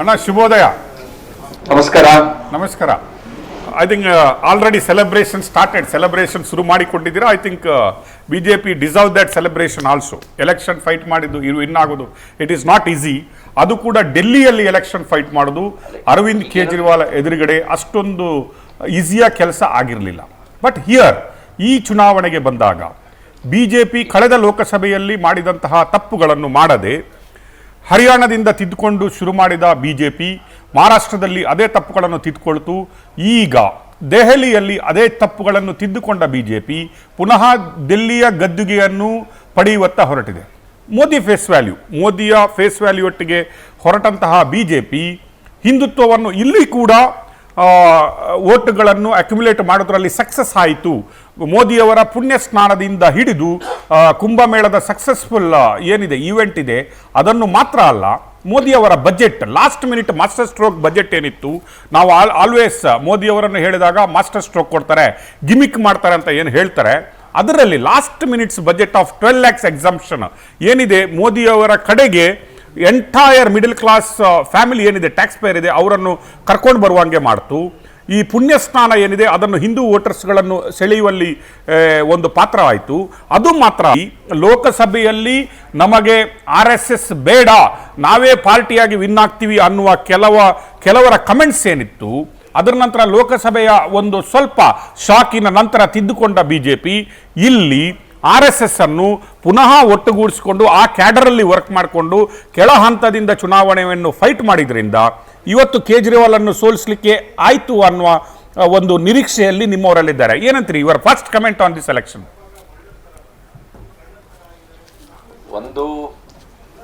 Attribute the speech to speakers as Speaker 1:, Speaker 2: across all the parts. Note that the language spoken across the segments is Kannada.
Speaker 1: ಅಣ್ಣ ಶುಭೋದಯ.
Speaker 2: ನಮಸ್ಕಾರ.
Speaker 1: ನಮಸ್ಕಾರ. ಐ ಥಿಂಕ್ ಆಲ್ರೆಡಿ ಸೆಲೆಬ್ರೇಷನ್ ಶುರು ಮಾಡಿಕೊಂಡಿದ್ದೀರಾ. I think BJP deserve that celebration also. Election fight ಮಾಡಿದ್ದು ವಿನ್ ಆಗೋದು ಇಟ್ ಈಸ್ ನಾಟ್ ಈಸಿ. ಅದು ಕೂಡ ಡೆಲ್ಲಿಯಲ್ಲಿ ಎಲೆಕ್ಷನ್ ಫೈಟ್ ಮಾಡೋದು ಅರವಿಂದ್ ಕೇಜ್ರಿವಾಲ್ ಎದುರುಗಡೆ ಅಷ್ಟೊಂದು ಈಸಿಯ ಕೆಲಸ ಆಗಿರಲಿಲ್ಲ. ಬಟ್ ಹಿಯರ್ ಈ ಚುನಾವಣೆಗೆ ಬಂದಾಗ ಬಿಜೆಪಿ ಕಳೆದ ಲೋಕಸಭೆಯಲ್ಲಿ ಮಾಡಿದಂತಹ ತಪ್ಪುಗಳನ್ನು ಮಾಡದೆ ಹರಿಯಾಣದಿಂದ ತಿದ್ದುಕೊಂಡು ಶುರು ಮಾಡಿದ ಬಿಜೆಪಿ ಮಹಾರಾಷ್ಟ್ರದಲ್ಲಿ ಅದೇ ತಪ್ಪುಗಳನ್ನು ತಿದ್ದುಕೊಳ್ತು. ಈಗ ದೆಹಲಿಯಲ್ಲಿ ಅದೇ ತಪ್ಪುಗಳನ್ನು ತಿದ್ದುಕೊಂಡ ಬಿಜೆಪಿ ಪುನಃ ದಿಲ್ಲಿಯ ಗದ್ದುಗೆಯನ್ನು ಪಡೆಯುವತ್ತ ಹೊರಟಿದೆ. ಮೋದಿಯ ಫೇಸ್ ವ್ಯಾಲ್ಯೂ ಒಟ್ಟಿಗೆ ಹೊರಟಂತಹ ಬಿಜೆಪಿ ಹಿಂದುತ್ವವನ್ನು ಇಲ್ಲಿ ಕೂಡ ವೋಟ್ಗಳನ್ನು ಅಕ್ಯುಮುಲೇಟ್ ಮಾಡೋದ್ರಲ್ಲಿ ಸಕ್ಸಸ್ ಆಯಿತು. ಮೋದಿಯವರ ಪುಣ್ಯ ಸ್ನಾನದಿಂದ ಹಿಡಿದು ಕುಂಭಮೇಳದ ಸಕ್ಸಸ್ಫುಲ್ ಏನಿದೆ ಈವೆಂಟ್ ಇದೆ ಅದನ್ನು ಮಾತ್ರ ಅಲ್ಲ, ಮೋದಿಯವರ budget last minute master stroke budget ಏನಿತ್ತು, ನಾವು ಆಲ್ವೇಸ್ ಮೋದಿಯವರನ್ನು ಹೇಳಿದಾಗ ಮಾಸ್ಟರ್ ಸ್ಟ್ರೋಕ್ ಕೊಡ್ತಾರೆ, ಗಿಮಿಕ್ ಮಾಡ್ತಾರೆ ಅಂತ ಏನು ಹೇಳ್ತಾರೆ, ಅದರಲ್ಲಿ last minutes budget of 12 lakhs exemption ಏನಿದೆ ಮೋದಿಯವರ ಕಡೆಗೆ ಎಂಟೈರ್ ಮಿಡಲ್ ಕ್ಲಾಸ್ ಫ್ಯಾಮಿಲಿ ಏನಿದೆ ಟ್ಯಾಕ್ಸ್ ಪೇಯರ್ ಇದೆ ಅವರನ್ನು ಕರ್ಕೊಂಡು ಬರುವಂಗೆ ಮಾಡ್ತು. ಈ ಪುಣ್ಯ ಸ್ನಾನ ಏನಿದೆ ಅದನ್ನು ಹಿಂದೂ ವೋಟರ್ಸ್ಗಳನ್ನು ಸೆಳೆಯುವಲ್ಲಿ ಒಂದು ಪಾತ್ರವಾಯಿತು. ಅದು ಮಾತ್ರ ಲೋಕಸಭೆಯಲ್ಲಿ ನಮಗೆ RSS ಬೇಡ, ನಾವೇ ಪಾರ್ಟಿಯಾಗಿ ವಿನ್ ಆಗ್ತೀವಿ ಅನ್ನುವ ಕೆಲವರ ಕಮೆಂಟ್ಸ್ ಏನಿತ್ತು, ಅದರ ನಂತರ ಲೋಕಸಭೆಯ ಒಂದು ಸ್ವಲ್ಪ ಶಾಕಿನ ನಂತರ ತಿದ್ದುಕೊಂಡ ಬಿಜೆಪಿ ಇಲ್ಲಿ RSS ಅನ್ನು ಪುನಃ ಒಟ್ಟುಗೂಡಿಸಿಕೊಂಡು ಆ ಕ್ಯಾಡರಲ್ಲಿ ವರ್ಕ್ ಮಾಡಿಕೊಂಡು ಕೆಳ ಹಂತದಿಂದ ಚುನಾವಣೆಯನ್ನು ಫೈಟ್ ಮಾಡಿದ್ರಿಂದ ಇವತ್ತು ಕೇಜ್ರಿವಾಲ್ ಅನ್ನು ಸೋಲಿಸಲಿಕ್ಕೆ ಆಯಿತು ಅನ್ನುವ ಒಂದು ನಿರೀಕ್ಷೆಯಲ್ಲಿ ನಿಮ್ಮವರಲ್ಲಿದ್ದಾರೆ. ಏನಂತೀರಿ your first comment on this election?
Speaker 2: ಒಂದು,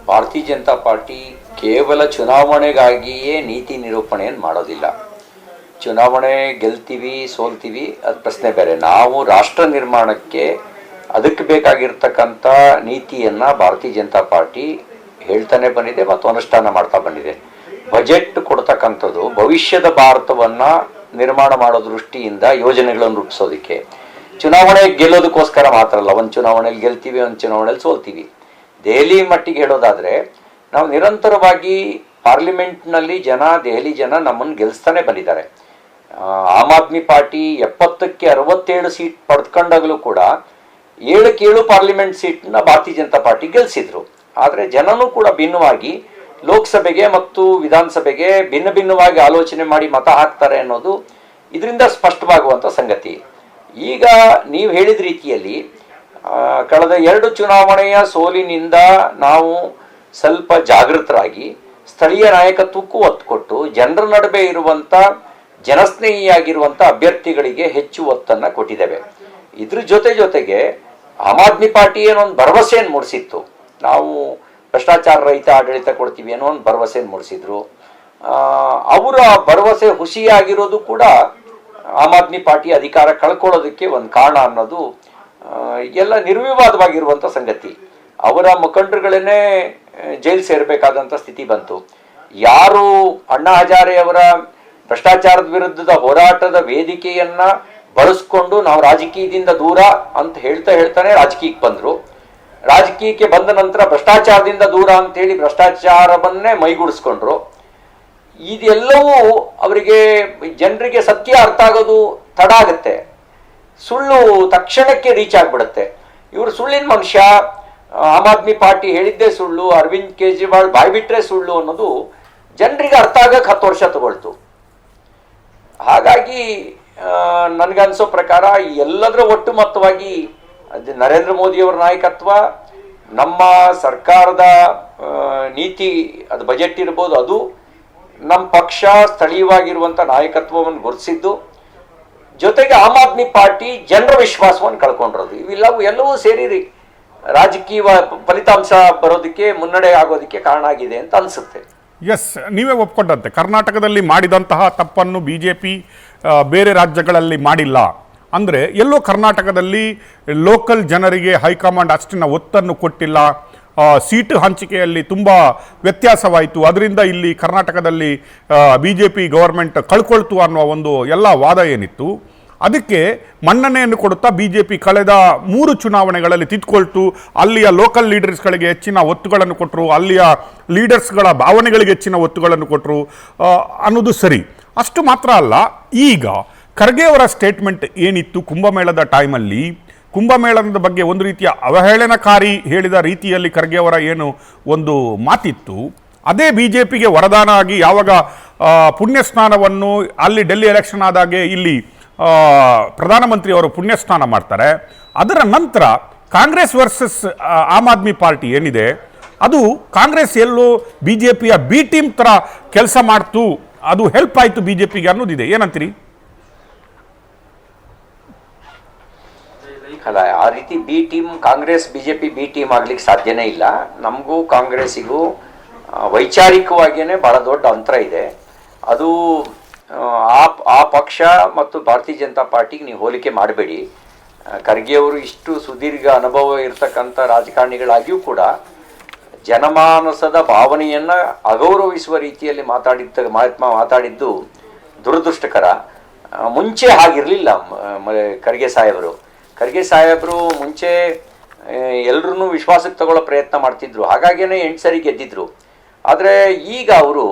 Speaker 2: ಭಾರತೀಯ ಜನತಾ ಪಾರ್ಟಿ ಕೇವಲ ಚುನಾವಣೆಗಾಗಿಯೇ ನೀತಿ ನಿರೂಪಣೆಯನ್ನು ಮಾಡೋದಿಲ್ಲ. ಚುನಾವಣೆ ಗೆಲ್ತೀವಿ ಸೋಲ್ತೀವಿ ಅದು ಪ್ರಶ್ನೆ ಬೇರೆ. ನಾವು ರಾಷ್ಟ್ರ ನಿರ್ಮಾಣಕ್ಕೆ ಅದಕ್ಕೆ ಬೇಕಾಗಿರ್ತಕ್ಕಂಥ ನೀತಿಯನ್ನು ಭಾರತೀಯ ಜನತಾ ಪಾರ್ಟಿ ಹೇಳ್ತಾನೆ ಬಂದಿದೆ ಮತ್ತು ಅನುಷ್ಠಾನ ಮಾಡ್ತಾ ಬಂದಿದೆ. ಬಜೆಟ್ ಕೊಡ್ತಕ್ಕಂಥದ್ದು ಭವಿಷ್ಯದ ಭಾರತವನ್ನು ನಿರ್ಮಾಣ ಮಾಡೋ ದೃಷ್ಟಿಯಿಂದ ಯೋಜನೆಗಳನ್ನು ರೂಪಿಸೋದಕ್ಕೆ, ಚುನಾವಣೆ ಗೆಲ್ಲೋದಕ್ಕೋಸ್ಕರ ಮಾತ್ರ ಅಲ್ಲ. ಒಂದು ಚುನಾವಣೆಯಲ್ಲಿ ಗೆಲ್ತೀವಿ, ಒಂದು ಚುನಾವಣೆಯಲ್ಲಿ ಸೋಲ್ತೀವಿ. ದೆಹಲಿ ಮಟ್ಟಿಗೆ ಹೇಳೋದಾದರೆ ನಾವು ನಿರಂತರವಾಗಿ ಪಾರ್ಲಿಮೆಂಟ್ನಲ್ಲಿ ದೆಹಲಿ ಜನ ನಮ್ಮನ್ನು ಗೆಲ್ಲಿಸ್ತಾನೆ ಬಂದಿದ್ದಾರೆ. ಆಮ್ ಆದ್ಮಿ ಪಾರ್ಟಿ 70ಕ್ಕೆ 67 ಸೀಟ್ ಪಡೆದುಕೊಂಡಾಗಲೂ ಕೂಡ 7 ಪಾರ್ಲಿಮೆಂಟ್ ಸೀಟ್ನ ಭಾರತೀಯ ಜನತಾ ಪಾರ್ಟಿ ಗೆಲ್ಲಿಸಿದ್ರು. ಆದರೆ ಜನನೂ ಕೂಡ ಭಿನ್ನವಾಗಿ ಲೋಕಸಭೆಗೆ ಮತ್ತು ವಿಧಾನಸಭೆಗೆ ಭಿನ್ನವಾಗಿ ಆಲೋಚನೆ ಮಾಡಿ ಮತ ಹಾಕ್ತಾರೆ ಅನ್ನೋದು ಇದರಿಂದ ಸ್ಪಷ್ಟವಾಗುವಂಥ ಸಂಗತಿ. ಈಗ ನೀವು ಹೇಳಿದ ರೀತಿಯಲ್ಲಿ ಕಳೆದ 2 ಚುನಾವಣೆಯ ಸೋಲಿನಿಂದ ನಾವು ಸ್ವಲ್ಪ ಜಾಗೃತರಾಗಿ ಸ್ಥಳೀಯ ನಾಯಕತ್ವಕ್ಕೂ ಒತ್ತು ಕೊಟ್ಟು ಜನರ ನಡುವೆ ಇರುವಂಥ ಜನಸ್ನೇಹಿಯಾಗಿರುವಂಥ ಅಭ್ಯರ್ಥಿಗಳಿಗೆ ಹೆಚ್ಚು ಒತ್ತನ್ನು ಕೊಟ್ಟಿದ್ದೇವೆ. ಇದ್ರ ಜೊತೆಗೆ ಆಮ್ ಆದ್ಮಿ ಪಾರ್ಟಿ ಏನೊಂದು ಭರವಸೆಯನ್ನು ಮೂಡಿಸಿತ್ತು, ನಾವು ಭ್ರಷ್ಟಾಚಾರ ರಹಿತ ಆಡಳಿತ ಕೊಡ್ತೀವಿ ಅನ್ನೋ ಒಂದು ಭರವಸೆಯನ್ನು ಮೂಡಿಸಿದ್ರು. ಅವರ ಭರವಸೆ ಹುಸಿಯಾಗಿರೋದು ಕೂಡ ಆಮ್ ಆದ್ಮಿ ಪಾರ್ಟಿ ಅಧಿಕಾರ ಕಳ್ಕೊಳ್ಳೋದಕ್ಕೆ ಒಂದು ಕಾರಣ ಅನ್ನೋದು ಎಲ್ಲ ನಿರ್ವಿವಾದವಾಗಿರುವಂಥ ಸಂಗತಿ. ಅವರ ಮುಖಂಡರುಗಳನ್ನೇ ಜೈಲು ಸೇರಬೇಕಾದಂಥ ಸ್ಥಿತಿ ಬಂತು. ಯಾರು ಅಣ್ಣಾ ಹಜಾರೆ ಅವರ ಭ್ರಷ್ಟಾಚಾರದ ವಿರುದ್ಧದ ಹೋರಾಟದ ವೇದಿಕೆಯನ್ನ ಬಳಸ್ಕೊಂಡು ನಾವು ರಾಜಕೀಯದಿಂದ ದೂರ ಅಂತ ಹೇಳ್ತಾನೆ ರಾಜಕೀಯಕ್ಕೆ ಬಂದರು. ರಾಜಕೀಯಕ್ಕೆ ಬಂದ ನಂತರ ಭ್ರಷ್ಟಾಚಾರದಿಂದ ದೂರ ಅಂತ ಹೇಳಿ ಭ್ರಷ್ಟಾಚಾರವನ್ನೇ ಮೈಗೂಡಿಸ್ಕೊಂಡ್ರು. ಇದೆಲ್ಲವೂ ಅವರಿಗೆ ಜನರಿಗೆ ಸತ್ಯ ಅರ್ಥ ಆಗೋದು ತಡ ಆಗುತ್ತೆ. ಸುಳ್ಳು ತಕ್ಷಣಕ್ಕೆ ರೀಚ್ ಆಗಿಬಿಡುತ್ತೆ. ಇವರು ಸುಳ್ಳಿನ ಮನುಷ್ಯ, ಆಮ್ ಆದ್ಮಿ ಪಾರ್ಟಿ ಹೇಳಿದ್ದೇ ಸುಳ್ಳು, ಅರವಿಂದ್ ಕೇಜ್ರಿವಾಲ್ ಬಾಯ್ಬಿಟ್ರೆ ಸುಳ್ಳು ಅನ್ನೋದು ಜನರಿಗೆ ಅರ್ಥ ಆಗಕ್ಕೆ 10 ವರ್ಷ ತಗೊಳ್ತು. ಹಾಗಾಗಿ ನನಗನ್ಸೋ ಪ್ರಕಾರ ಎಲ್ಲದರ ಒಟ್ಟು ಮೊತ್ತವಾಗಿ ನರೇಂದ್ರ ಮೋದಿಯವರ ನಾಯಕತ್ವ, ನಮ್ಮ ಸರ್ಕಾರದ ನೀತಿ, ಅದು ಬಜೆಟ್ ಇರ್ಬೋದು, ಅದು ನಮ್ಮ ಪಕ್ಷ ಸ್ಥಳೀಯವಾಗಿರುವಂಥ ನಾಯಕತ್ವವನ್ನು ಗುರುತಿಸಿದ್ದು, ಜೊತೆಗೆ ಆಮ್ ಆದ್ಮಿ ಪಾರ್ಟಿ ಜನರ ವಿಶ್ವಾಸವನ್ನು ಕಳ್ಕೊಂಡಿರೋದು, ಎಲ್ಲವೂ ಸೇರಿ ರಾಜಕೀಯ ಫಲಿತಾಂಶ ಬರೋದಕ್ಕೆ ಮುನ್ನಡೆ ಆಗೋದಕ್ಕೆ ಕಾರಣ ಆಗಿದೆ ಅಂತ ಅನಿಸುತ್ತೆ.
Speaker 1: ಎಸ್, ನೀವೇ ಒಪ್ಕೊಂಡಂತೆ ಕರ್ನಾಟಕದಲ್ಲಿ ಮಾಡಿದಂತಹ ತಪ್ಪನ್ನು ಬಿಜೆಪಿ ಬೇರೆ ರಾಜ್ಯಗಳಲ್ಲಿ ಮಾಡಿಲ್ಲ. ಅಂದರೆ ಎಲ್ಲೋ ಕರ್ನಾಟಕದಲ್ಲಿ ಲೋಕಲ್ ಜನರಿಗೆ ಹೈಕಮಾಂಡ್ ಅಷ್ಟಿನ ಒತ್ತನ್ನು ಕೊಟ್ಟಿಲ್ಲ, ಸೀಟು ಹಂಚಿಕೆಯಲ್ಲಿ ತುಂಬ ವ್ಯತ್ಯಾಸವಾಯಿತು, ಅದರಿಂದ ಇಲ್ಲಿ ಕರ್ನಾಟಕದಲ್ಲಿ ಬಿಜೆಪಿ ಗವರ್ಮೆಂಟ್ ಕಳ್ಕೊಳ್ತು ಅನ್ನುವ ಒಂದು ಎಲ್ಲ ವಾದ ಏನಿತ್ತು ಅದಕ್ಕೆ ಮನ್ನಣೆಯನ್ನು ಕೊಡುತ್ತಾ BJP ಕಳೆದ 3 ಚುನಾವಣೆಗಳಲ್ಲಿ ತಿದ್ಕೊಳ್ತು. ಅಲ್ಲಿಯ ಲೋಕಲ್ ಲೀಡರ್ಸ್ಗಳಿಗೆ ಹೆಚ್ಚಿನ ಒತ್ತುಗಳನ್ನು ಕೊಟ್ಟರು, ಅಲ್ಲಿಯ ಲೀಡರ್ಸ್ಗಳ ಭಾವನೆಗಳಿಗೆ ಹೆಚ್ಚಿನ ಒತ್ತುಗಳನ್ನು ಕೊಟ್ಟರು ಅನ್ನೋದು ಸರಿ. ಅಷ್ಟು ಮಾತ್ರ ಅಲ್ಲ, ಈಗ ಖರ್ಗೆ ಅವರ ಸ್ಟೇಟ್ಮೆಂಟ್ ಏನಿತ್ತು ಕುಂಭಮೇಳದ ಟೈಮಲ್ಲಿ, ಕುಂಭಮೇಳದ ಬಗ್ಗೆ ಒಂದು ರೀತಿಯ ಅವಹೇಳನಕಾರಿ ಹೇಳಿದ ರೀತಿಯಲ್ಲಿ ಖರ್ಗೆ ಅವರ ಏನು ಒಂದು ಮಾತಿತ್ತು, ಅದೇ BJPಗೆ ವರದಾನ ಆಗಿ ಯಾವಾಗ ಪುಣ್ಯಸ್ನಾನವನ್ನು ಅಲ್ಲಿ ಡೆಲ್ಲಿ ಎಲೆಕ್ಷನ್ ಆದಾಗೆ ಇಲ್ಲಿ ಪ್ರಧಾನಮಂತ್ರಿ ಅವರು ಪುಣ್ಯಸ್ನಾನ ಮಾಡ್ತಾರೆ. ಅದರ ನಂತರ ಕಾಂಗ್ರೆಸ್ ವರ್ಸಸ್ ಆಮ್ ಆದ್ಮಿ ಪಾರ್ಟಿ ಏನಿದೆ, ಅದು ಕಾಂಗ್ರೆಸ್ ಎಲ್ಲೋ BJPಯ ಬಿ ಟೀಮ್ ಥರ ಕೆಲಸ ಮಾಡ್ತು, ಅದು ಹೆಲ್ಪ್ ಆಯಿತು BJPಗೆ ಅನ್ನೋದಿದೆ. ಏನಂತೀರಿ?
Speaker 2: ಅಲ್ಲ, ಆ ರೀತಿ B team Congress BJP B team ಆಗ್ಲಿಕ್ಕೆ ಸಾಧ್ಯನೇ ಇಲ್ಲ. ನಮಗೂ ಕಾಂಗ್ರೆಸ್ಸಿಗೂ ವೈಚಾರಿಕವಾಗಿಯೇ ಬಹಳ ದೊಡ್ಡ ಅಂತರ ಇದೆ. ಅದು ಆ ಪಕ್ಷ ಮತ್ತು ಭಾರತೀಯ ಜನತಾ ಪಾರ್ಟಿಗೆ ನೀವು ಹೋಲಿಕೆ ಮಾಡಬೇಡಿ. ಖರ್ಗೆ ಅವರು ಇಷ್ಟು ಸುದೀರ್ಘ ಅನುಭವ ಇರತಕ್ಕಂಥ ರಾಜಕಾರಣಿಗಳಾಗಿಯೂ ಕೂಡ ಜನಮಾನಸದ ಭಾವನೆಯನ್ನು ಅಗೌರವಿಸುವ ರೀತಿಯಲ್ಲಿ ಮಾತಾಡಿದ್ದು ದುರದೃಷ್ಟಕರ. ಮುಂಚೆ ಹಾಗಿರಲಿಲ್ಲ. ಖರ್ಗೆ ಸಾಹೇಬರು ಮುಂಚೆ ಎಲ್ಲರನ್ನೂ ವಿಶ್ವಾಸಕ್ಕೆ ತಗೊಳ್ಳೋ ಪ್ರಯತ್ನ ಮಾಡ್ತಿದ್ರು, ಹಾಗಾಗಿಯೇ 8 ಸರಿ ಗೆದ್ದಿದ್ರು. ಆದರೆ ಈಗ ಅವರು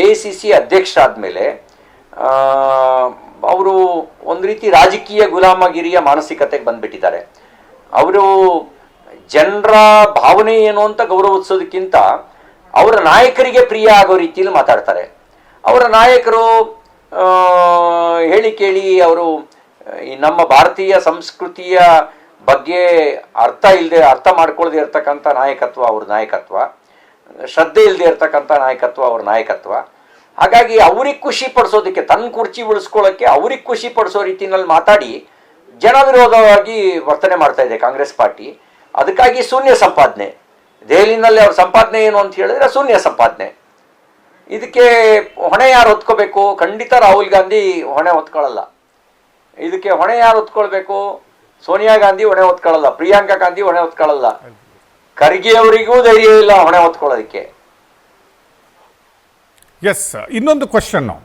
Speaker 2: AICC ಅಧ್ಯಕ್ಷರಾದ ಮೇಲೆ ಅವರು ಒಂದು ರೀತಿ ರಾಜಕೀಯ ಗುಲಾಮಗಿರಿಯ ಮಾನಸಿಕತೆಗೆ ಬಂದ್ಬಿಟ್ಟಿದ್ದಾರೆ. ಅವರು ಜನರ ಭಾವನೆ ಏನು ಅಂತ ಗೌರವಿಸೋದಕ್ಕಿಂತ ಅವರ ನಾಯಕರಿಗೆ ಪ್ರಿಯ ಆಗೋ ರೀತಿಯಲ್ಲಿ ಮಾತಾಡ್ತಾರೆ. ಅವರ ನಾಯಕರು ಹೇಳಿ ಕೇಳಿ ಅವರು ಈ ನಮ್ಮ ಭಾರತೀಯ ಸಂಸ್ಕೃತಿಯ ಬಗ್ಗೆ ಅರ್ಥ ಮಾಡ್ಕೊಳ್ಳದೆ ಇರ್ತಕ್ಕಂಥ ನಾಯಕತ್ವ ಅವ್ರ ನಾಯಕತ್ವ, ಶ್ರದ್ಧೆ ಇಲ್ಲದೆ ಇರ್ತಕ್ಕಂಥ ನಾಯಕತ್ವ ಅವ್ರ ನಾಯಕತ್ವ. ಹಾಗಾಗಿ ಅವ್ರಿಗೆ ಖುಷಿ ಪಡಿಸೋದಕ್ಕೆ, ತನ್ನ ಕುರ್ಚಿ ಉಳಿಸ್ಕೊಳ್ಳೋಕ್ಕೆ ಅವ್ರಿಗೆ ಖುಷಿ ಪಡಿಸೋ ರೀತಿಯಲ್ಲಿ ಮಾತಾಡಿ ಜನ ವಿರೋಧವಾಗಿ ವರ್ತನೆ ಮಾಡ್ತಾ ಇದೆ ಕಾಂಗ್ರೆಸ್ ಪಾರ್ಟಿ. ಅದಕ್ಕಾಗಿ ಶೂನ್ಯ ಸಂಪಾದನೆ, ದೆಹಲಿನಲ್ಲಿ ಅವ್ರ ಸಂಪಾದನೆ ಏನು ಅಂತ ಹೇಳಿದ್ರೆ ಶೂನ್ಯ ಸಂಪಾದನೆ. ಇದಕ್ಕೆ ಹೊಣೆ ಯಾರು ಹೊತ್ಕೋಬೇಕು? ಖಂಡಿತ ರಾಹುಲ್ ಗಾಂಧಿ ಹೊಣೆ ಹೊತ್ಕೊಳ್ಳಲ್ಲ. ಇದಕ್ಕೆ ಹೊಣೆ ಯಾರು ಹೊತ್ಕೊಳ್ಬೇಕು? ಸೋನಿಯಾ ಗಾಂಧಿ ಹೊಣೆ ಹೊತ್ಕೊಳ್ಳಲ್ಲ, ಪ್ರಿಯಾಂಕಾ ಗಾಂಧಿ ಹೊಣೆ ಹೊತ್ಕೊಳ್ಳಲ್ಲ, ಖರ್ಗೆ ಅವರಿಗೂ ಧೈರ್ಯ ಇಲ್ಲ ಹೊಣೆ ಹೊತ್ಕೊಳ್ಳೋದಕ್ಕೆ.
Speaker 1: ಎಸ್, ಇನ್ನೊಂದು ಕ್ವಶನ್ನು,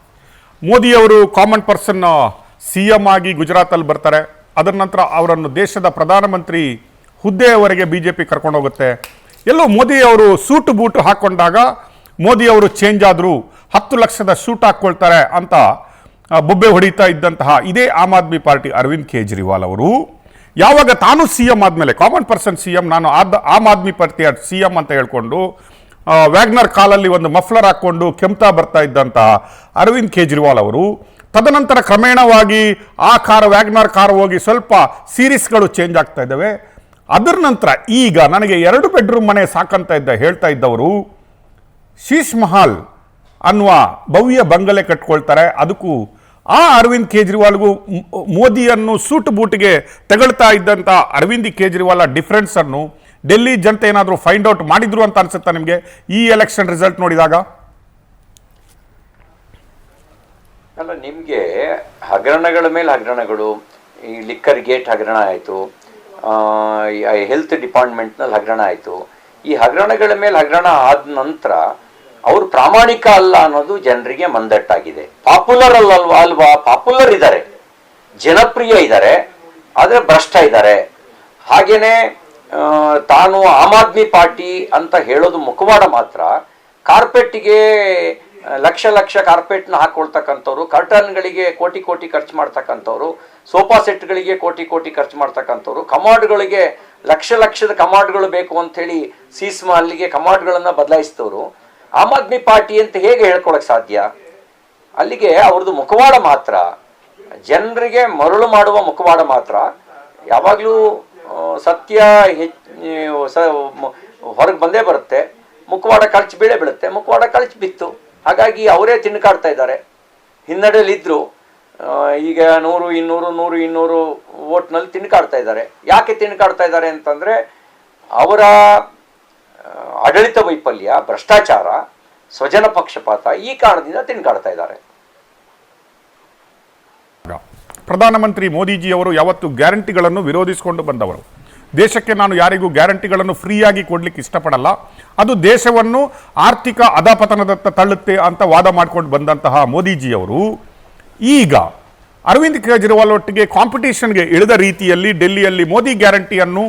Speaker 1: ಮೋದಿಯವರು ಕಾಮನ್ ಪರ್ಸನ್ CM ಆಗಿ ಗುಜರಾತಲ್ಲಿ ಬರ್ತಾರೆ. ಅದರ ನಂತರ ಅವರನ್ನು ದೇಶದ ಪ್ರಧಾನಮಂತ್ರಿ ಹುದ್ದೆಯವರೆಗೆ BJP ಕರ್ಕೊಂಡು ಹೋಗುತ್ತೆ. ಎಲ್ಲೋ ಮೋದಿಯವರು ಸೂಟು ಬೂಟು ಹಾಕ್ಕೊಂಡಾಗ ಮೋದಿಯವರು ಚೇಂಜ್ ಆದರು, 10 ಲಕ್ಷದ ಸೂಟ್ ಹಾಕ್ಕೊಳ್ತಾರೆ ಅಂತ ಬೊಬ್ಬೆ ಹೊಡಿತಾ ಇದ್ದಂತಹ ಇದೇ ಆಮ್ ಆದ್ಮಿ ಪಾರ್ಟಿ ಅರವಿಂದ್ ಕೇಜ್ರಿವಾಲ್ ಅವರು ಯಾವಾಗ ತಾನು CM ಆದಮೇಲೆ, ಕಾಮನ್ ಪರ್ಸನ್ CM, ನಾನು ಆಮ್ ಆದ್ಮಿ ಪಾರ್ಟಿಯ CM ಅಂತ ಹೇಳ್ಕೊಂಡು ವ್ಯಾಗ್ನರ್ ಕಾಲಲ್ಲಿ ಒಂದು ಮಫ್ಲರ್ ಹಾಕ್ಕೊಂಡು ಕೆಮ್ತಾ ಬರ್ತಾ ಇದ್ದಂತಹ ಅರವಿಂದ್ ಕೇಜ್ರಿವಾಲ್ ಅವರು ತದನಂತರ ಕ್ರಮೇಣವಾಗಿ ಆ ವ್ಯಾಗ್ನರ್ ಕಾರ್ ಹೋಗಿ ಸ್ವಲ್ಪ ಸೀರೀಸ್ಗಳು ಚೇಂಜ್ ಆಗ್ತಾ ಇದ್ದಾವೆ. ಅದರ ನಂತರ ಈಗ ನನಗೆ 2 ಬೆಡ್ರೂಮ್ ಮನೆ ಸಾಕಂತ ಹೇಳ್ತಾ ಇದ್ದವರು ಶೀಶ್ ಮಹಲ್ ಅನ್ನುವ ಭವ್ಯ ಬಂಗಲೆ ಕಟ್ಕೊಳ್ತಾರೆ. ಅದಕ್ಕೂ ಆ ಅರವಿಂದ್ ಕೇಜ್ರಿವಾಲ್ಗೂ ಮೋದಿಯನ್ನು ಸೂಟು ಬೂಟಿಗೆ ತಗೊಳ್ತಾ ಇದ್ದಂಥ ಅರವಿಂದ್ ಕೇಜ್ರಿವಾಲ್ ಡಿಫ್ರೆನ್ಸ್ ಅನ್ನು ಡೆಲ್ಲಿ ಜನತೆ ಏನಾದರೂ ಫೈಂಡ್ ಔಟ್ ಮಾಡಿದ್ರು ಅಂತ ಅನ್ಸುತ್ತಾ ನಿಮಗೆ ಈ ಎಲೆಕ್ಷನ್ ರಿಸಲ್ಟ್ ನೋಡಿದಾಗ?
Speaker 2: ಅಲ್ಲ, ನಿಮಗೆ ಹಗರಣಗಳ ಮೇಲೆ ಹಗರಣಗಳು, ಈ ಲಿಕ್ಕರ್ ಗೇಟ್ ಹಗರಣ ಆಯಿತು, ಹೆಲ್ತ್ ಡಿಪಾರ್ಟ್ಮೆಂಟ್ನಲ್ಲಿ ಹಗರಣ ಆಯಿತು. ಈ ಹಗರಣಗಳ ಮೇಲೆ ಹಗರಣ ಆದ ನಂತರ ಅವರು ಪ್ರಾಮಾಣಿಕ ಅಲ್ಲ ಅನ್ನೋದು ಜನರಿಗೆ ಮಂದಟ್ಟಾಗಿದೆ. ಪಾಪ್ಯುಲರ್ ಅಲ್ವಾ? ಪಾಪ್ಯುಲರ್ ಇದ್ದಾರೆ, ಜನಪ್ರಿಯ ಇದ್ದಾರೆ, ಆದರೆ ಭ್ರಷ್ಟ ಇದ್ದಾರೆ. ಹಾಗೇನೆ ತಾನು ಆಮ್ ಆದ್ಮಿ ಪಾರ್ಟಿ ಅಂತ ಹೇಳೋದು ಮುಖವಾಡ ಮಾತ್ರ. ಕಾರ್ಪೆಟ್ಗೆ ಲಕ್ಷ ಕಾರ್ಪೆಟ್ನ ಹಾಕೊಳ್ತಕ್ಕಂಥವ್ರು, ಕರ್ಟನ್ಗಳಿಗೆ ಕೋಟಿ ಖರ್ಚು ಮಾಡ್ತಕ್ಕಂಥವ್ರು, ಸೋಫಾ ಸೆಟ್ಗಳಿಗೆ ಕೋಟಿ ಖರ್ಚು ಮಾಡ್ತಕ್ಕಂಥವ್ರು, ಕಮಾಡ್ಗಳಿಗೆ ಲಕ್ಷದ ಕಮಾಡ್ಗಳು ಬೇಕು ಅಂಥೇಳಿ ಸೀಸ್ಮಾ ಅಲ್ಲಿಗೆ ಕಮಾಡ್ಗಳನ್ನು ಬದಲಾಯಿಸಿದವರು ಆಮ್ ಆದ್ಮಿ ಪಾರ್ಟಿ ಅಂತ ಹೇಗೆ ಹೇಳ್ಕೊಳಕ್ ಸಾಧ್ಯ? ಅಲ್ಲಿಗೆ ಅವ್ರದ್ದು ಮುಖವಾಡ ಮಾತ್ರ, ಜನರಿಗೆ ಮರಳು ಮಾಡುವ ಮುಖವಾಡ ಮಾತ್ರ. ಯಾವಾಗಲೂ ಸತ್ಯ ಹೊರಗೆ ಬಂದೇ ಬರುತ್ತೆ, ಮುಖವಾಡ ಕಳಚಿ ಬೀಳೇ ಬೀಳುತ್ತೆ. ಮುಖವಾಡ ಕಳಚಿ ಬಿತ್ತು, ಹಾಗಾಗಿ ಅವರೇ ತಿನ್ಕಾಡ್ತಾ ಇದ್ದಾರೆ. ಹಿನ್ನಡೆಯಲ್ಲಿದ್ದರು, ಈಗ 100-200 ವೋಟ್ನಲ್ಲಿ ತಿನ್ಕಾಡ್ತಾ ಇದ್ದಾರೆ. ಯಾಕೆ ತಿನ್ಕಾಡ್ತಾ ಇದ್ದಾರೆ ಅಂತಂದರೆ ಅವರ ಆಡಳಿತ ವೈಫಲ್ಯ, ಭ್ರಷ್ಟಾಚಾರ, ಸ್ವಜನ ಪಕ್ಷಪಾತ, ಈ ಕಾರಣದಿಂದ ತಿನ್ಕಾಡ್ತಾ ಇದ್ದಾರೆ.
Speaker 1: ಪ್ರಧಾನಮಂತ್ರಿ ಮೋದಿಜಿಯವರು ಯಾವತ್ತು ಗ್ಯಾರಂಟಿಗಳನ್ನು ವಿರೋಧಿಸಿಕೊಂಡು ಬಂದವರು. ದೇಶಕ್ಕೆ ನಾನು ಯಾರಿಗೂ ಗ್ಯಾರಂಟಿಗಳನ್ನು ಫ್ರೀಯಾಗಿ ಕೊಡ್ಲಿಕ್ಕೆ ಇಷ್ಟಪಡಲ್ಲ, ಅದು ದೇಶವನ್ನು ಆರ್ಥಿಕ ಅಧಪತನದತ್ತ ತಳ್ಳುತ್ತೆ ಅಂತ ವಾದ ಮಾಡ್ಕೊಂಡು ಬಂದಂತಹ ಮೋದಿಜಿಯವರು ಈಗ ಅರವಿಂದ್ ಕೇಜ್ರಿವಾಲ್ ಒಟ್ಟಿಗೆ ಕಾಂಪಿಟೇಷನ್ಗೆ ಇಳಿದ ರೀತಿಯಲ್ಲಿ ಡೆಲ್ಲಿಯಲ್ಲಿ ಮೋದಿ ಗ್ಯಾರಂಟಿಯನ್ನು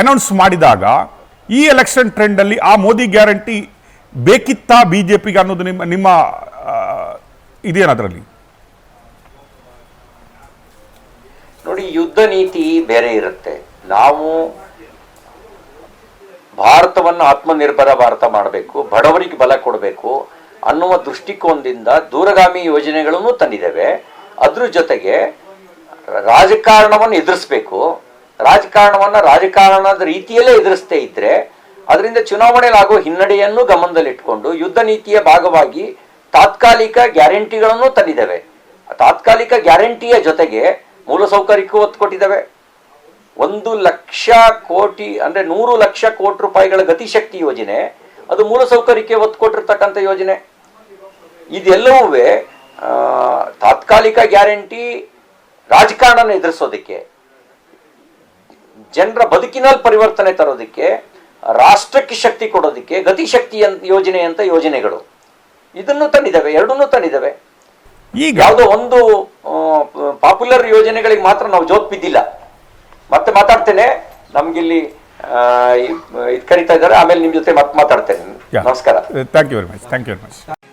Speaker 1: ಅನೌನ್ಸ್ ಮಾಡಿದಾಗ ಈ ಎಲೆಕ್ಷನ್ ಟ್ರೆಂಡಲ್ಲಿ ಆ ಮೋದಿ ಗ್ಯಾರಂಟಿ ಬೇಕಿತ್ತಾ ಬಿಜೆಪಿಗೆ ಅನ್ನೋದು ನಿಮ್ಮ ಇದೇನದರಲ್ಲಿ?
Speaker 2: ನೋಡಿ, ಯುದ್ಧ ನೀತಿ ಬೇರೆ ಇರುತ್ತೆ. ನಾವು ಭಾರತವನ್ನು ಆತ್ಮನಿರ್ಭರ ಭಾರತ ಮಾಡಬೇಕು, ಬಡವರಿಗೆ ಬಲ ಕೊಡಬೇಕು ಅನ್ನುವ ದೃಷ್ಟಿಕೋನದಿಂದ ದೂರಗಾಮಿ ಯೋಜನೆಗಳನ್ನು ತಂದಿದ್ದೇವೆ. ಅದ್ರ ಜೊತೆಗೆ ರಾಜಕಾರಣವನ್ನು ಎದುರಿಸಬೇಕು. ರಾಜಕಾರಣದ ರೀತಿಯಲ್ಲೇ ಎದುರಿಸದೇ ಇದ್ರೆ ಅದರಿಂದ ಚುನಾವಣೆಲಾಗುವ ಹಿನ್ನಡೆಯನ್ನು ಗಮನದಲ್ಲಿಟ್ಕೊಂಡು ಯುದ್ಧ ನೀತಿಯ ಭಾಗವಾಗಿ ತಾತ್ಕಾಲಿಕ ಗ್ಯಾರಂಟಿಗಳನ್ನು ತಂದಿದ್ದೇವೆ. ತಾತ್ಕಾಲಿಕ ಗ್ಯಾರಂಟಿಯ ಜೊತೆಗೆ ಮೂಲಸೌಕರ್ಯಕ್ಕೂ ಒತ್ತು ಕೊಟ್ಟಿದ್ದೇವೆ. 1,00,000 ಕೋಟಿ ಅಂದ್ರೆ 100 ಲಕ್ಷ ಕೋಟಿ ರೂಪಾಯಿಗಳ ಗತಿಶಕ್ತಿ ಯೋಜನೆ, ಅದು ಮೂಲಸೌಕರ್ಯಕ್ಕೆ ಒತ್ತು ಕೊಟ್ಟಿರ್ತಕ್ಕಂಥ ಯೋಜನೆ. ಇದೆಲ್ಲವೂ ತಾತ್ಕಾಲಿಕ ಗ್ಯಾರಂಟಿ ರಾಜಕಾರಣ ಎದುರಿಸೋದಕ್ಕೆ, ಜನರ ಬದುಕಿನಲ್ಲಿ ಪರಿವರ್ತನೆ ತರೋದಕ್ಕೆ, ರಾಷ್ಟ್ರಕ್ಕೆ ಶಕ್ತಿ ಕೊಡೋದಕ್ಕೆ ಗತಿಶಕ್ತಿ ಯೋಜನೆ ಅಂತ ಯೋಜನೆಗಳು ಇದನ್ನು ತಂದಿದ್ದಾವೆ. ಎರಡನ್ನೂ ತಂದಿದ್ದಾವೆ.
Speaker 1: ಈಗ
Speaker 2: ಯಾವುದೋ ಒಂದು ಪಾಪ್ಯುಲರ್ ಯೋಜನೆಗಳಿಗೆ ಮಾತ್ರ ನಾವು ಜೋತ್ ಬಿದ್ದಿಲ್ಲ. ಮತ್ತೆ ಮಾತಾಡ್ತೇನೆ, ನಮ್ಗಿಲ್ಲಿ ಇದು ಕರೀತಾ ಇದ್ದಾರೆ, ಆಮೇಲೆ ನಿಮ್ ಜೊತೆ ಮತ್ತೆ ಮಾತಾಡ್ತೇನೆ. ನಮಸ್ಕಾರ.
Speaker 1: Thank you very much.